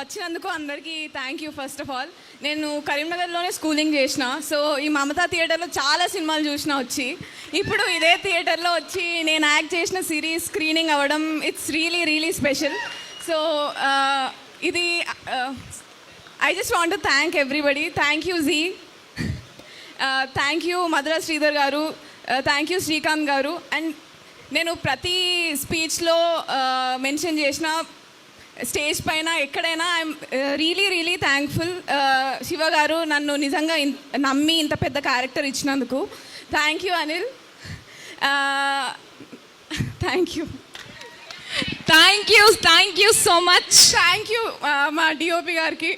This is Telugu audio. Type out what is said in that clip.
వచ్చినందుకు అందరికీ thank you. First of all నేను కరీంనగర్లోనే స్కూలింగ్ చేసిన. సో ఈ మమతా థియేటర్లో చాలా సినిమాలు చూసిన వచ్చి, ఇప్పుడు ఇదే థియేటర్లో వచ్చి నేను యాక్ట్ చేసిన సిరీస్ స్క్రీనింగ్ అవ్వడం ఇట్స్ రియలీ స్పెషల్. సో ఇది I just want to thank everybody. Thank you Zee, thank you Madhura Sridhar గారు, థ్యాంక్ యూ శ్రీకాంత్ గారు. అండ్ నేను ప్రతి స్పీచ్లో మెన్షన్ చేసిన స్టేజ్ పైన ఎక్కడైనా ఐఎమ్ రియలీ థ్యాంక్ఫుల్. శివ గారు నన్ను నిజంగా నమ్మి ఇంత పెద్ద క్యారెక్టర్ ఇచ్చినందుకు thank you Anil. Thank you so much. Thank you మా డిఓపి గారికి.